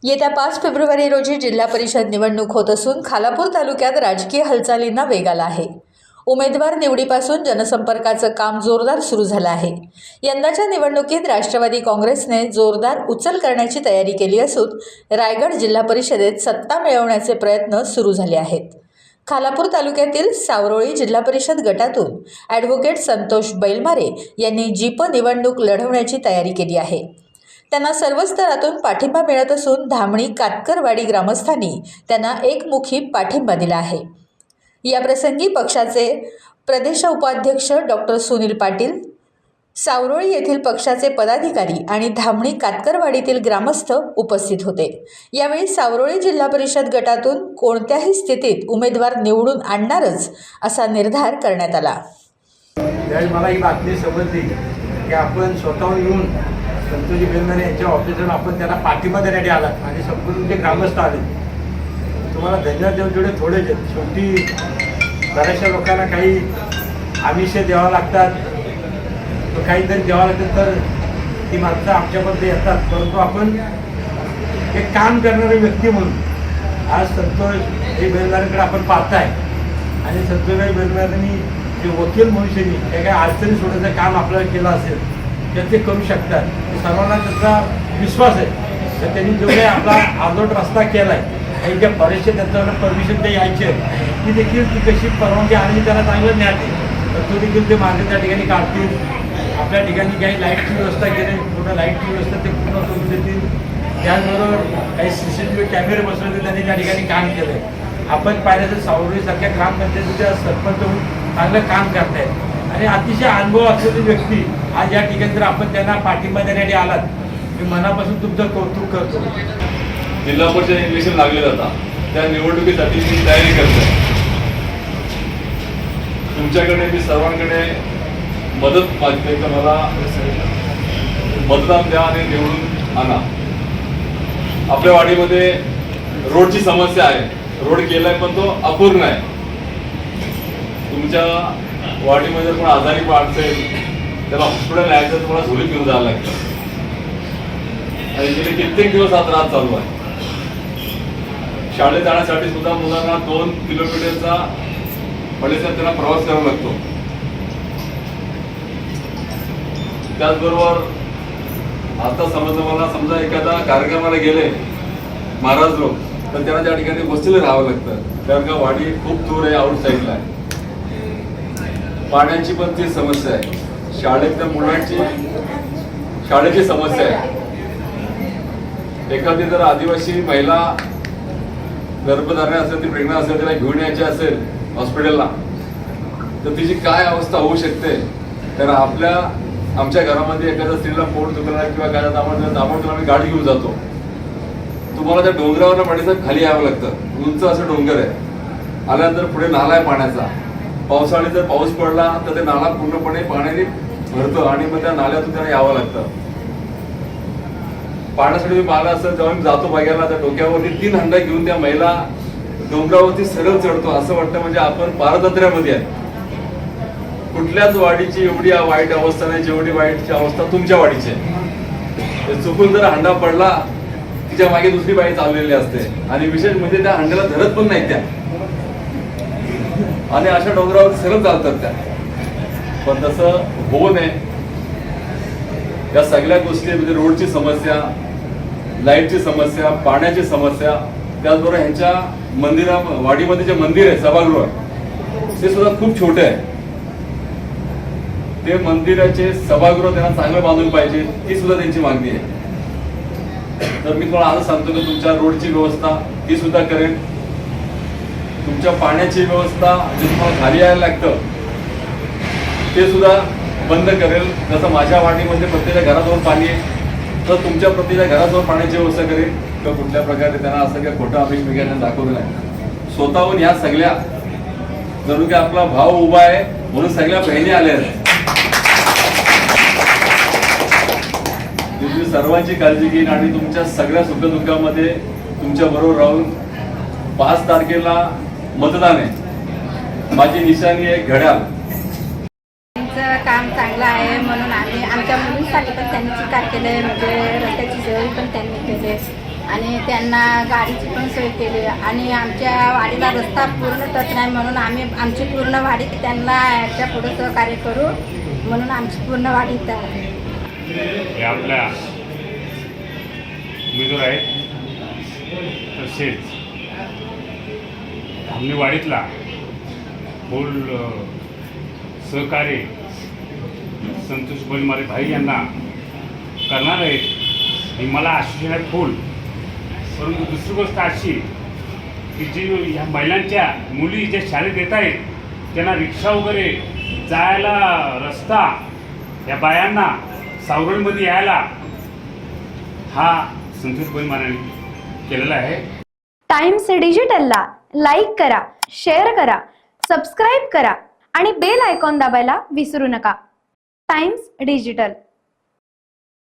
येत्या 5 फेब्रुवारी रोजी जिल्हा परिषद निवडणूक होत असून खालापूर तालुक्यात राजकीय हालचालींना वेग आला आहे। उमेदवार निवडीपासून जनसंपर्काचं काम जोरदार सुरू झालं आहे। यंदाच्या निवडणुकीत राष्ट्रवादी काँग्रेसने जोरदार उचल करण्याची तयारी केली असून रायगड जिल्हा परिषदेत सत्ता मिळवण्याचे प्रयत्न सुरू झाले आहेत। खालापूर तालुक्यातील सावरोळी जिल्हा परिषद गटातून ॲडव्होकेट संतोष बैलमारे यांनी जीप निवडणूक लढवण्याची तयारी केली आहे। त्यांना सर्व स्तरातून पाठिंबा मिळत असून धामणी कातकरवाडी ग्रामस्थांनी त्यांना एकमुखी पाठिंबा दिला आहे। या प्रसंगी पक्षाचे प्रदेश उपाध्यक्ष डॉक्टर सुनील पाटील, सावरोळी येथील पक्षाचे पदाधिकारी आणि धामणी कातकरवाडीतील ग्रामस्थ उपस्थित होते। यावेळी सावरोळी जिल्हा परिषद गटातून कोणत्याही स्थितीत उमेदवार निवडून आणणारच असा निर्धार करण्यात आला। मला ही बातमी समजली की आपण स्वतःहून येऊन संतोषजी बैलमारे यांच्या ऑफिसवर आपण त्याला पाठिंबा देण्यासाठी आलात आणि संपूर्ण जे ग्रामस्थ आले तुम्हाला धन्यवाद देऊन जेवढे थोडेच आहेत। शेवटी बऱ्याचशा लोकांना काही आमिष द्यावं लागतात, काहीतरी द्यावं लागतं, तर ती माणसं आमच्यामध्ये येतात। परंतु आपण एक काम करणारे व्यक्ती म्हणून आज संतोषजी बैलमारेंकडे आपण पाहताय आणि संतोषजी बैलमारेंनी जे वकील मनुष्यांनी त्या काही अडचणी सोडायचं काम आपल्याला केलं असेल तर ते करू शकतात। सर्वांना त्याचा विश्वास आहे। तर त्यांनी जो काही आपला आजोट रस्ता केला आहे आणि ज्या बरेचसे त्यांच्याकडे परमिशन ते यायचे ती देखील ती कशी परवानगी आणि त्याला चांगलं ज्ञान आहे तर तो देखील ते मार्ग त्या ठिकाणी काढतील। आपल्या ठिकाणी काही लाईटची व्यवस्था केली, पूर्ण लाईटची व्यवस्था ते पूर्ण करून देतील। त्याचबरोबर काही CCTV कॅमेरे बसवले त्यांनी त्या ठिकाणी काम केलं आहे। आपण पाहिलं तर सावरोळीसारख्या ग्रामपंचायतीच्या सरपंच होऊन चांगलं काम करतायत आणि अतिशय अनुभव असलेली व्यक्ती आज या ठिकाणी जर आपण त्यांना पाठिंबा देण्यासाठी आलात मी मनापासून तुमचं कौतुक करतो। जिल्हा परिषद इलेक्शन लागले जातात, त्या निवडणुकीसाठी मी तयारी करतोय। तुमच्याकडे मी सर्वांकडे मदत मागते तर मला मतदान द्या आणि निवडून आणा। आपल्या वाडीमध्ये रोडची समस्या आहे, रोड केलाय पण तो अपूर्ण आहे। तुमच्या वाडीमध्ये कोण आजारी असेल त्याला हॉस्पिटल न्यायचं तुम्हाला झोलीत घेऊन जावं लागतं आणि गेले कित्येक दिवस हा त्रास चालू आहे। शाळेत जाण्यासाठी सुद्धा मुलांना 2 किलोमीटरचा परिसर त्यांना प्रवास करावा लागतो। त्याचबरोबर आता समजा एखादा कार्यक्रमाला गेले महाराज लोक तर त्यांना त्या ठिकाणी वस्तीला राहावं लागतं कारण का वाडी खूप दूर आहे, आउट साईडला आहे। पाण्याची पण ती समस्या आहे, शाळेतल्या मुलांची शाळेची समस्या आहे। एखादी जर आदिवासी महिला गर्भधारणे असेल, ती प्रेग्नंट असेल, तिला घेऊन यायची असेल हॉस्पिटलला तर तिची काय अवस्था होऊ शकते। तर आमच्या घरामध्ये एखाद्या स्त्रीला पोट दुखणार किंवा काय दामोदर आम्ही गाडी घेऊन जातो, तुम्हाला त्या डोंगरावर पाण्याचं खाली यावं लागतं। उंच असं डोंगर आहे, आल्यानंतर पुढे नाला आहे पाण्याचा। पावसाळ्यात जर पाऊस पडला तर ते नाला पूर्णपणे पाण्याने भरतं आणि मग त्या नाल्यातून त्यांना यावं लागतं। पाण्यासाठी मी पाहिलं असं जेव्हा मी जातो बघायला तर डोक्यावरती 3 हंडा घेऊन त्या महिला डोंगरावरती सरळ चढतो, असं वाटतं म्हणजे आपण पारतंत्र्यामध्ये आहे। कुठल्याच वाडीची एवढी वाईट अवस्था नाही जेवढी वाईटची अवस्था तुमच्या वाडीची आहे। चुकून जर हंडा पडला तिच्या मागे दुसरी बाई चाललेली असते आणि विशेष म्हणजे त्या हंड्याला धरत पण नाही त्या आणि अशा डोंगरावर सरळ चालतात त्या। पण तसं होऊ नये, या सगळ्या गोष्टी म्हणजे रोडची समस्या, लाईटची समस्या, पाण्याची समस्या, त्याचबरोबर ह्यांच्या वाडीमध्ये जे मंदिर आहे सभागृह ते सुद्धा खूप छोटे आहे। ते मंदिराचे सभागृह त्यांना चांगलं बांधून पाहिजे, ती सुद्धा त्यांची मागणी आहे। तर मी तुम्हाला आज सांगतो की तुमच्या रोडची व्यवस्था ती सुद्धा करेन, तुमच्या पाण्याची व्यवस्था जे तुम्हाला खाली यायला लागतं ते सुद्धा बंद करेल। जसं माझ्या वाडीमध्ये प्रत्येकाच्या घराजवळ पाणी आहे तर तुमच्या प्रत्येकाच्या घराजवळ पाण्याची व्यवस्था करेल किंवा कुठल्या प्रकारे त्यांना असं काही खोटं आमिष वगैरे दाखवलं नाही। स्वतःहून ह्या सगळ्या जणू की आपला भाव उभा आहे म्हणून सगळ्या बहिणी आल्या आहेत। तुम्ही सर्वांची काळजी घेईन आणि तुमच्या सगळ्या सुखदुःखामध्ये तुमच्या बरोबर राहून 5 तारखेला मतदान आहे। माझी निशाणी आहे घड्याळ। काम चांगलं आहे म्हणून आम्ही आमच्या मुलींसाठी पण त्यांनी चिकार केले, म्हणजे रस्त्याची सोय पण त्यांनी केले। आणि त्यांना गाडीची पण सोय केली आणि आमच्या वाडीला रस्ता पूर्ण टच नाही म्हणून आम्ही आमची पूर्ण वाडी त्यांना याच्या पुढे सहकार्य करू म्हणून आमची पूर्ण वाडी इथं आहे. हे आपल्या उमेदवार आहेत. तसेच आम्ही वाडीतला फुल सहकार्य संतोष बैलमारे भाई यांना करणार आहेत ही मला आश्वासन आहे फुल. परंतु दुसरी गोष्ट अशी की जी ह्या महिलांच्या मुली ज्या शाळेत येत आहेत त्यांना रिक्षा वगैरे जायला रस्ता या बायांना सावरणमध्ये यायला हा संतोष बैलमारेने केलेला आहे. टाइम्स डिजिटलला लाईक करा, शेअर करा, सबस्क्राईब करा आणि बेल आयकॉन दाबायला विसरू नका. Times digital.